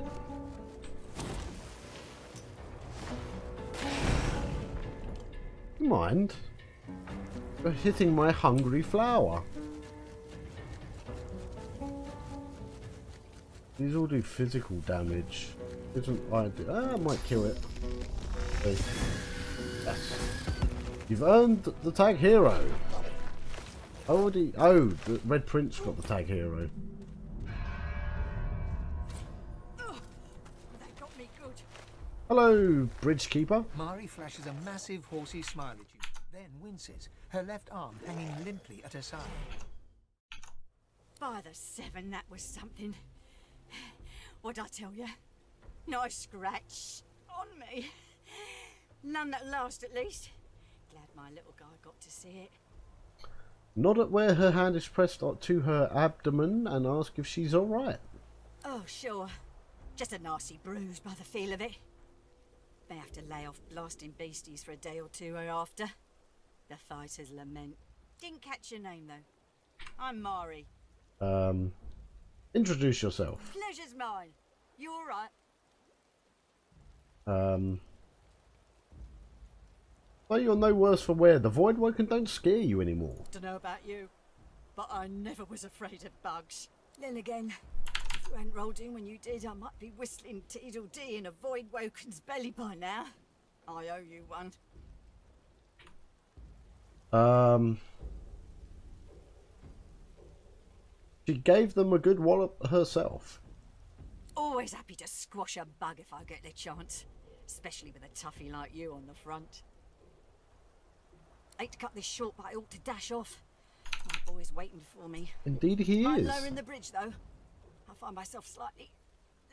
Mind? You're hitting my hungry flower. These all do physical damage. Isn't ideal. I might kill it. Okay. Yes. You've earned the tag hero. Already. Oh, the Red Prince got the tag hero. Hello, Bridge Keeper. Mari flashes a massive horsey smile at you, then winces, her left arm hanging limply at her side. By the seven, that was something. What'd I tell you? Nice scratch on me. None that'll last, at least. Glad my little guy got to see it. Nod at where her hand is pressed to her abdomen and ask if she's alright. Oh, sure. Just a nasty bruise by the feel of it. May have to lay off blasting beasties for a day or two after. The fighters lament. Didn't catch your name, though. I'm Mari. Introduce yourself. Pleasure's mine. You alright? Well, you're no worse for wear. The Voidwoken don't scare you anymore. Dunno about you, but I never was afraid of bugs. Then again, if you hadn't rolled in when you did, I might be whistling Teedle-Dee in a Voidwoken's belly by now. I owe you one. She gave them a good wallop herself. Always happy to squash a bug if I get the chance. Especially with a toughie like you on the front. Hate to cut this short, but I ought to dash off. My boy's waiting for me. Indeed he I'm is. lowering the bridge, though. I find myself slightly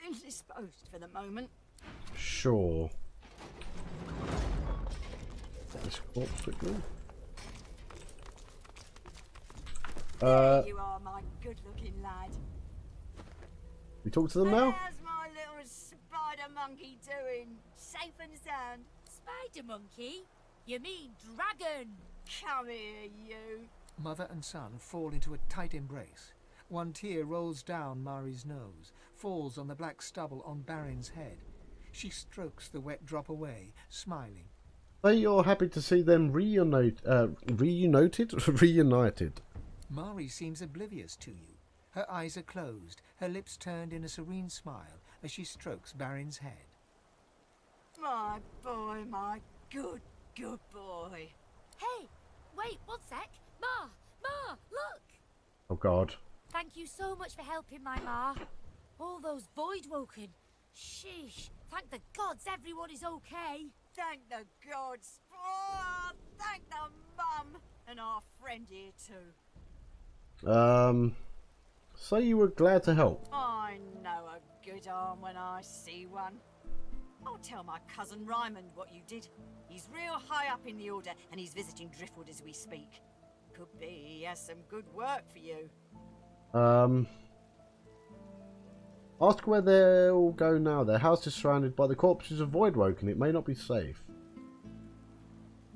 indisposed for the moment. Sure. This corpse quickly. There you are, my good-looking lad. We talk to them now? How's my little spider monkey doing? Safe and sound? Spider monkey? You mean dragon? Come here, you. Mother and son fall into a tight embrace. One tear rolls down Mari's nose, falls on the black stubble on Barin's head. She strokes the wet drop away, smiling. Say you're happy to see them reunited. Reunited. Mari seems oblivious to you. Her eyes are closed, her lips turned in a serene smile as she strokes Barin's head. My boy, my good boy. Hey, wait, one sec. Ma, look! Oh God. Thank you so much for helping my ma. All those Voidwoken. Sheesh. Thank the gods everyone is okay. Thank the gods. Oh, thank the mum. And our friend here too. So you were glad to help. I know a good arm when I see one. I'll tell my cousin Ryman what you did. He's real high up in the Order, and he's visiting Driftwood as we speak. Could be he has some good work for you. Ask where they'll go now. Their house is surrounded by the corpses of Voidwoken. It may not be safe.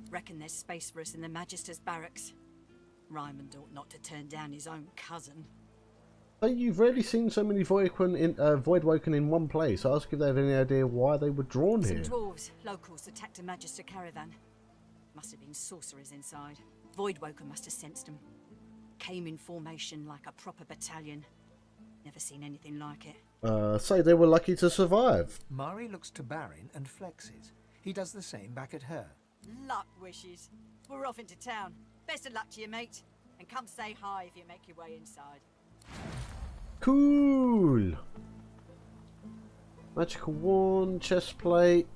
Reckon there's space for us in the Magister's barracks. Ryman ought not to turn down his own cousin. So you've rarely seen so many Voidwoken in one place. Ask if they have any idea why they were drawn Some here. dwarves, locals, attacked a Magister caravan. Must have been sorcerers inside. Voidwoken must have sensed them. Came in formation like a proper battalion. Never seen anything like it. Say they were lucky to survive. Mari looks to Barin and flexes. He does the same back at her. Luck wishes. We're off into town. Best of luck to you, mate. And come say hi if you make your way inside. Cool. Magical wand, chest plate.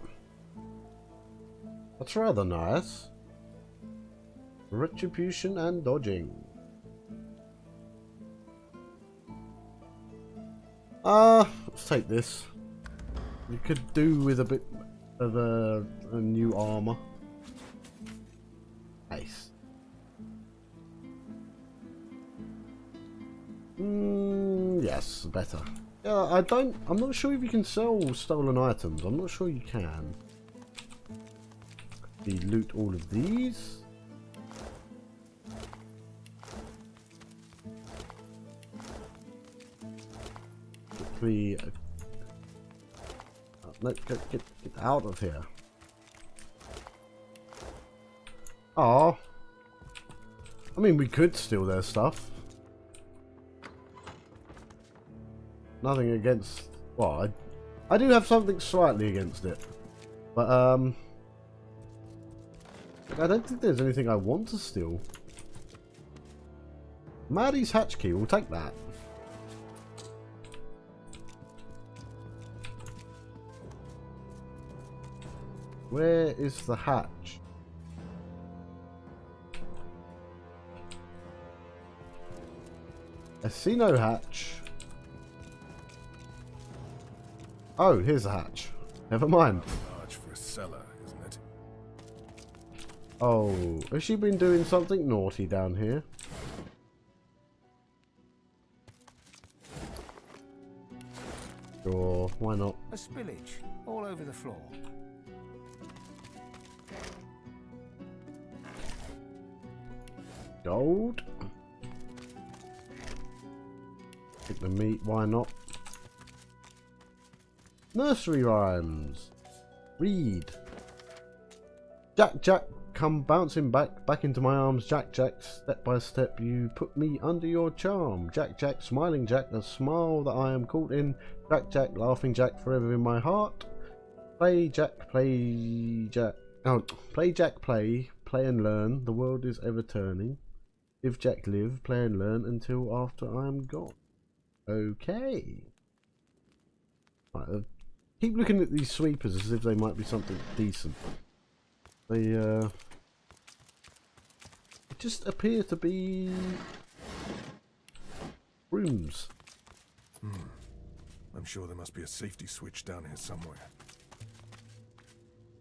That's rather nice. Retribution and dodging. Let's take this. You could do with a bit of a new armor. Nice. Yes, better. Yeah, I'm not sure if you can sell stolen items. I'm not sure you can. We loot all of these. Quickly. Let's get out of here. Oh. I mean, we could steal their stuff. Nothing against... Well, I do have something slightly against it. But, I don't think there's anything I want to steal. Maddie's hatch key, we'll take that. Where is the hatch? I see no hatch. Oh, here's a hatch. Never mind. Large for a cellar, isn't it? Oh, has she been doing something naughty down here? Sure, why not? A spillage all over the floor. Gold. Take the meat, why not? Nursery rhymes. Read. Jack, Jack, come bouncing back into my arms. Jack, Jack, step by step, you put me under your charm. Jack, Jack, smiling Jack, a smile that I am caught in. Jack, Jack, laughing Jack, forever in my heart. Play, Jack, play, Jack. Oh, play, Jack, play and learn. The world is ever turning. Live, Jack, live, play and learn until after I am gone. Okay. Right, keep looking at these sweepers as if they might be something decent. They just appear to be rooms. I'm sure there must be a safety switch down here somewhere.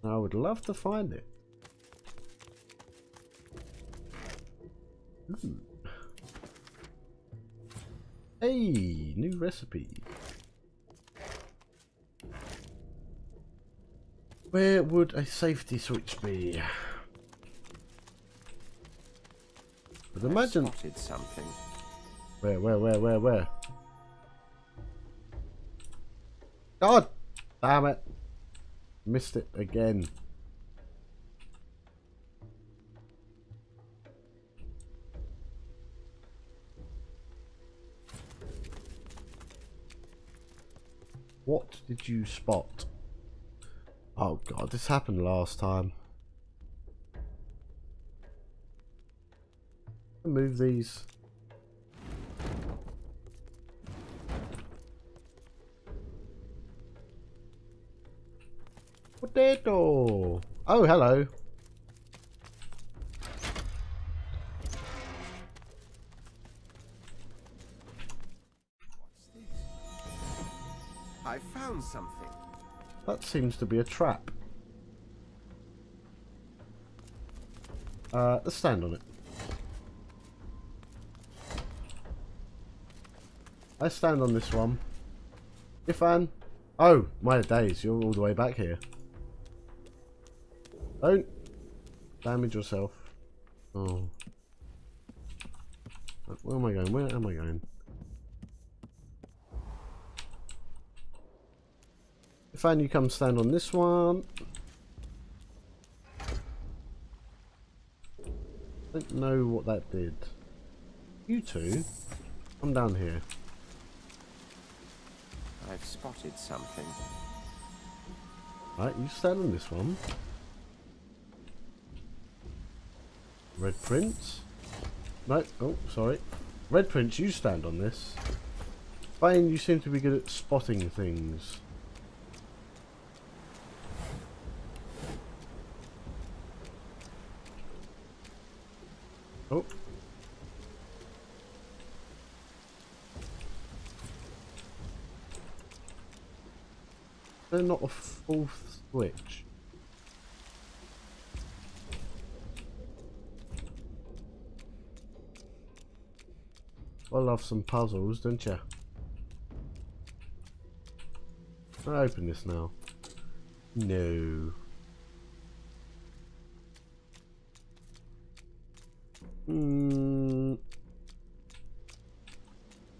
I would love to find it. Hey, new recipe. Where would a safety switch be? But imagine. I spotted something. Where? God damn it. Missed it again. What did you spot? Oh god, this happened last time. Move these. Potato. Oh, hello. I found something. That seems to be a trap. Let's stand on it. I stand on this one. Ifan. Oh, my days, you're all the way back here. Don't damage yourself. Oh. Where am I going? Where am I going? Ifan, you come stand on this one. Don't know what that did. You two, come down here. I've spotted something. Right, you stand on this one. Red Prince. No, oh, sorry. Red Prince, you stand on this. Bane, you seem to be good at spotting things. Oh. They're not a full switch. I love some puzzles, don't you? Can I open this now? No.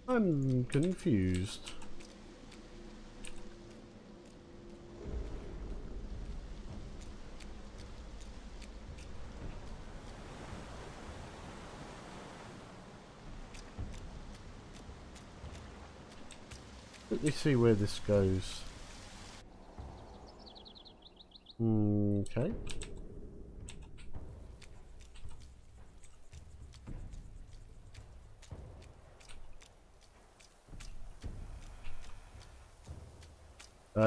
I'm confused. Let me see where this goes. Okay.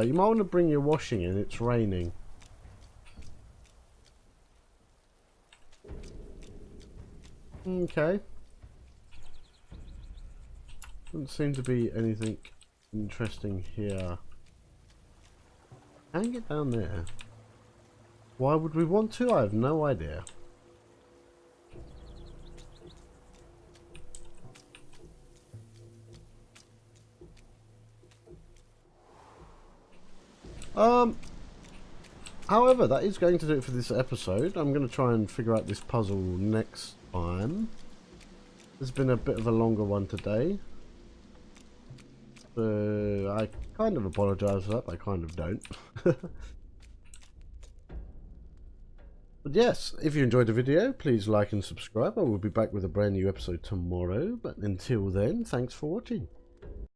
You might want to bring your washing in, it's raining. Okay. Doesn't seem to be anything interesting here. Can I get down there? Why would we want to? I have no idea. However, that is going to do it for this episode. I'm going to try and figure out this puzzle next time. There's been a bit of a longer one today. So I kind of apologise for that, but I kind of don't. But yes, if you enjoyed the video, please like and subscribe. I will be back with a brand new episode tomorrow. But until then, thanks for watching.